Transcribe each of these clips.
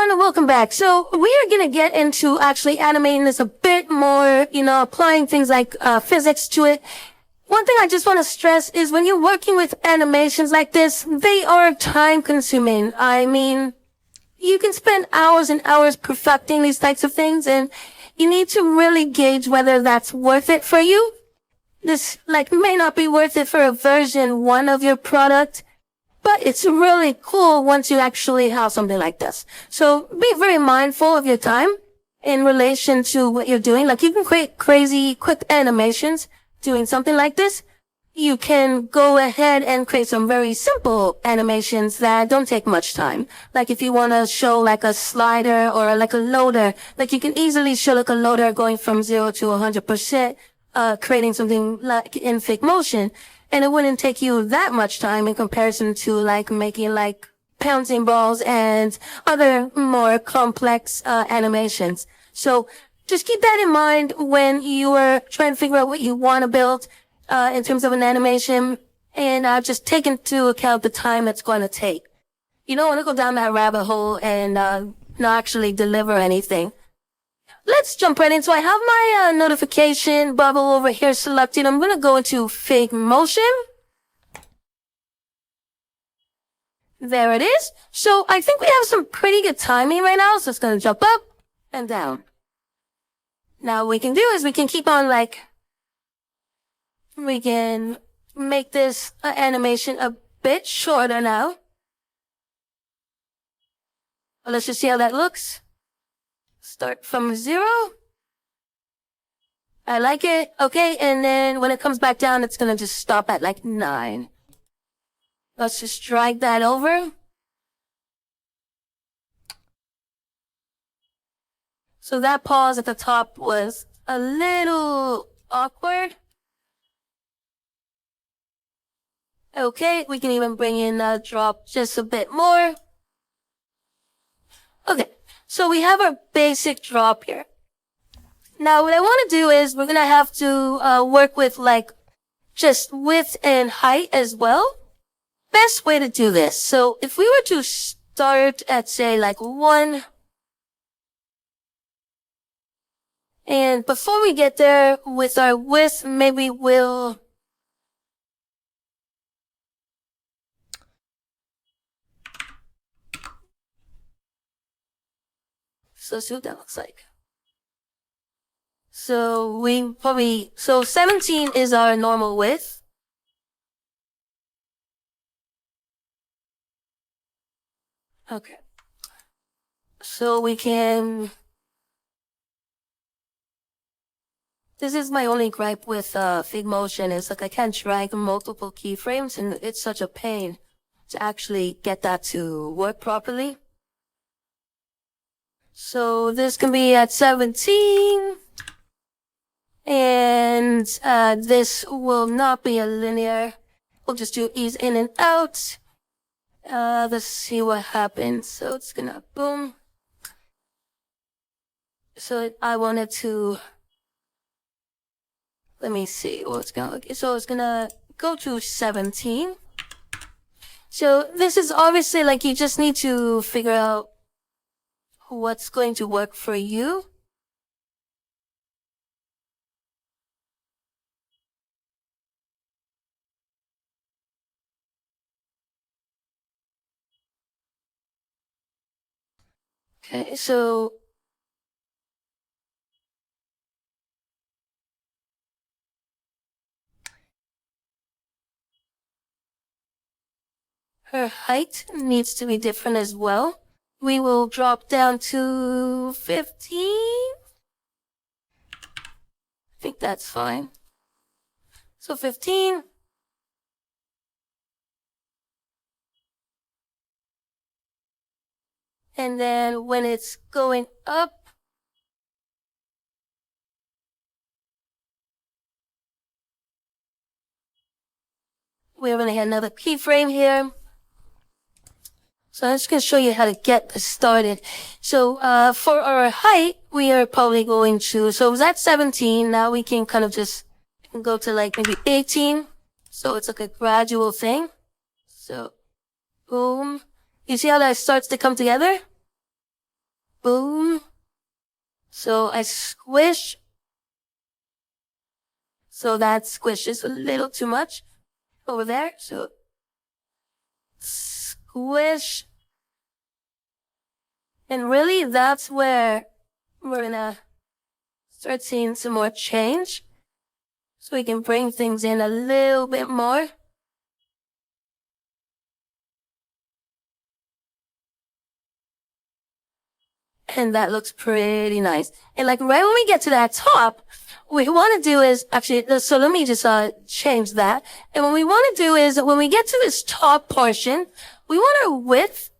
everyone, welcome back. So we are going to get into actually animating this a bit more, applying things like physics to it. One thing I just want to stress is when you're working with animations like this, they are time consuming. I mean, you can spend hours and hours perfecting these types of things, and you need to really gauge whether that's worth it for you. This may not be worth it for a version 1 of your product, but it's really cool once you actually have something like this. So be very mindful of your time in relation to what you're doing. Like, you can create crazy quick animations doing something like this. You can go ahead and create some very simple animations that don't take much time. Like if you want to show like a slider or like a loader, like you can easily show like a loader going from 0 to 100%, creating something like in Figmotion. And it wouldn't take you that much time in comparison to like making like pouncing balls and other more complex animations. So just keep that in mind when you are trying to figure out what you want to build in terms of an animation, and just take into account the time it's going to take. You don't want to go down that rabbit hole and not actually deliver anything. Let's jump right in. So I have my notification bubble over here selected. I'm going to go into Figmotion. There it is. So I think we have some pretty good timing right now. So it's going to jump up and down. Now what we can do is we can keep on we can make this animation a bit shorter now. Let's just see how that looks. Start from 0. I like it. Okay, and then when it comes back down, it's going to just stop at like 9. Let's just drag that over. So that pause at the top was a little awkward. Okay, we can even bring in a drop just a bit more. Okay, so we have our basic drop here. Now what I want to do is we're going to have to work with like just width and height as well. Best way to do this. So if we were to start at say like 1, and before we get there with our width, maybe we'll so let's see what that looks like. So 17 is our normal width. Okay. So we can, this is my only gripe with Figmotion, is like I can't drag multiple keyframes, and it's such a pain to actually get that to work properly. So this can be at 17, and this will not be a linear. We'll just do ease in and out. Let's see what happens. So it's gonna boom. So I wanted to, let me see what's gonna look. So it's gonna go to 17. So this is obviously like you just need to figure out what's going to work for you. Okay, so her height needs to be different as well. We will drop down to 15. I think that's fine. So 15. And then when it's going up, we're going to have another keyframe here. So I'm just going to show you how to get this started. So for our height, we are probably going to, so that's 17. Now we can kind of just go to like maybe 18. So it's like a gradual thing. So boom. You see how that starts to come together? boom. So I squish. So that squishes a little too much over there. So squish. And really, that's where we're gonna start seeing some more change. So we can bring things in a little bit more. And that looks pretty nice. And like right when we get to that top, what we want to do is actually, so let me just change that. And what we want to do is when we get to this top portion, we want our width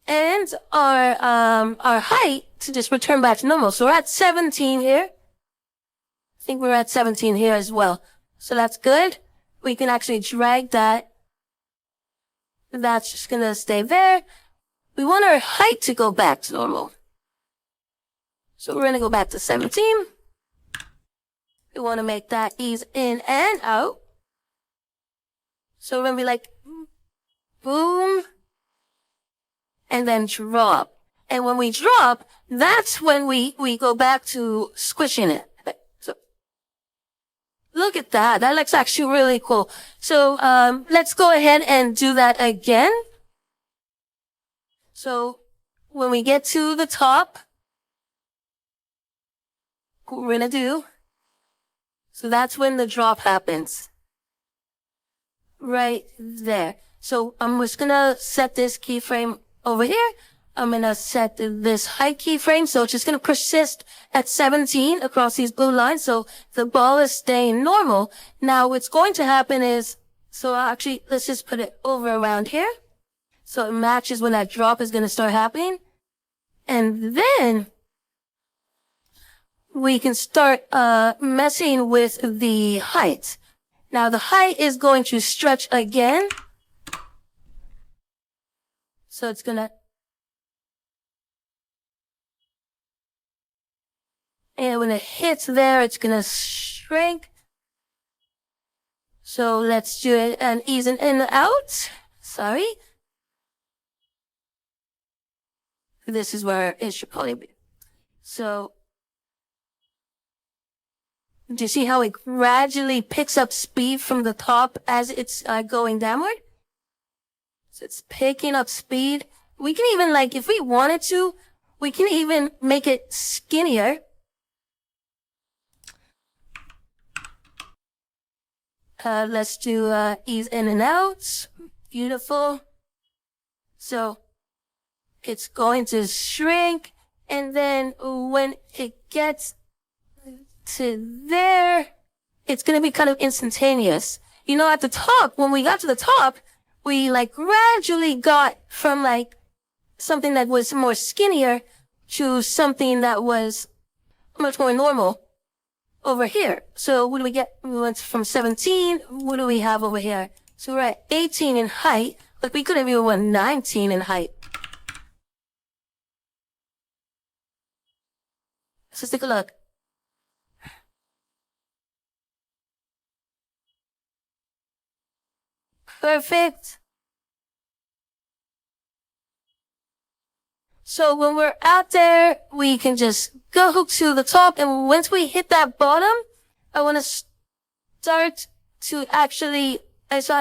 and our height to just return back to normal. So we're at 17 here. I think we're at 17 here as well. So that's good. We can actually drag that. That's just gonna stay there. We want our height to go back to normal. So we're gonna go back to 17. We want to make that ease in and out. So we're gonna be like, boom, and then drop. And when we drop, that's when we go back to squishing it. So look at that. That looks actually really cool. So let's go ahead and do that again. So when we get to the top, what we're gonna do, so that's when the drop happens. Right there. So I'm just gonna set this keyframe over here. I'm gonna set this height keyframe, so it's just gonna persist at 17 across these blue lines, so the ball is staying normal. Now what's going to happen is, so actually, let's just put it over around here. So it matches when that drop is gonna start happening. And then we can start messing with the height. Now the height is going to stretch again. So it's gonna, and when it hits there, it's gonna shrink. So let's do it and ease in and out. Sorry. This is where it should probably be. So do you see how it gradually picks up speed from the top as it's going downward? So it's picking up speed. We can even, like, if we wanted to, we can even make it skinnier. Let's do ease in and out. Beautiful. So it's going to shrink, and then when it gets to there, it's going to be kind of instantaneous. You know, at the top, when we got to the top, we like gradually got from like something that was more skinnier to something that was much more normal over here. So what do we get? We went from 17. What do we have over here? So we're at 18 in height. Like we could have even went 19 in height. Let's just take a look. Perfect. So when we're out there, we can just go to the top, and once we hit that bottom, I want to start to actually, so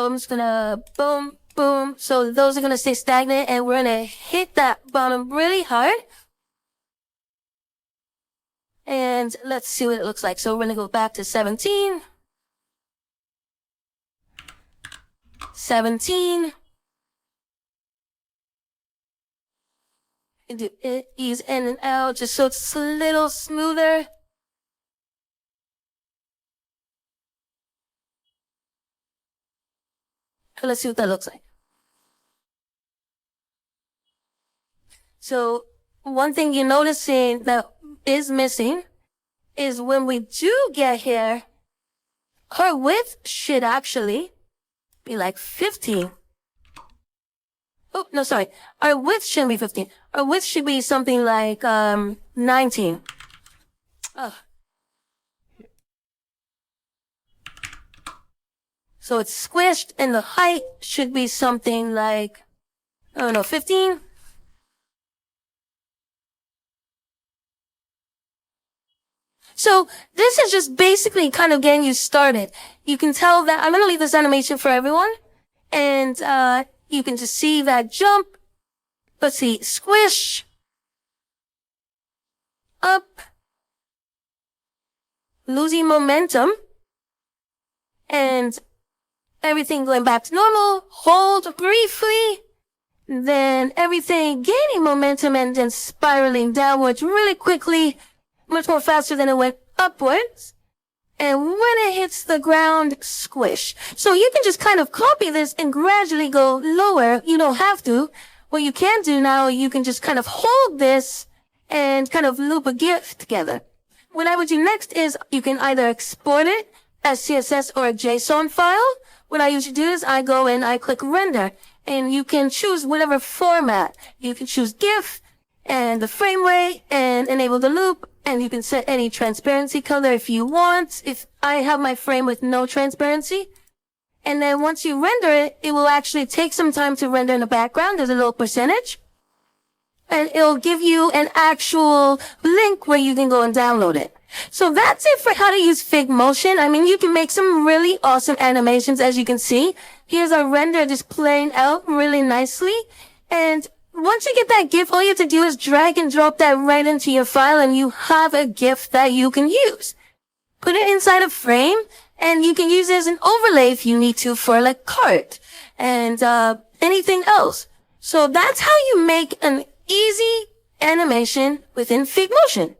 I'm just gonna boom, boom. So those are gonna stay stagnant, and we're gonna hit that bottom really hard. And let's see what it looks like. So we're gonna go back to 17. 17. And do it, ease in and out, just so it's a little smoother. Let's see what that looks like. So one thing you're noticing that is missing is when we do get here, her width should actually be like 15. Oh, no, sorry. Our width shouldn't be 15. Our width should be something like 19. Oh. So it's squished, and the height should be something like, I don't know, 15? So this is just basically kind of getting you started. You can tell that I'm going to leave this animation for everyone. And, you can just see that jump. Let's see, squish. Up. Losing momentum. And everything going back to normal. Hold briefly. Then everything gaining momentum and then spiraling downwards really quickly. Much more faster than it went upwards. And when it hits the ground, squish. So you can just kind of copy this and gradually go lower. You don't have to. What you can do now, you can just kind of hold this and kind of loop a GIF together. What I would do next is you can either export it as CSS or a JSON file. What I usually do is I go and I click render, and you can choose whatever format. You can choose GIF and the frame rate and enable the loop, and you can set any transparency color if you want. If I have my frame with no transparency, and then once you render it, it will actually take some time to render in the background. There's a little percentage, and it'll give you an actual link where you can go and download it. So that's it for how to use Figmotion. I mean, you can make some really awesome animations, as you can see. Here's our render just playing out really nicely. And once you get that GIF, all you have to do is drag and drop that right into your file, and you have a GIF that you can use. Put it inside a frame, and you can use it as an overlay if you need to for like cart and anything else. So that's how you make an easy animation within Figmotion.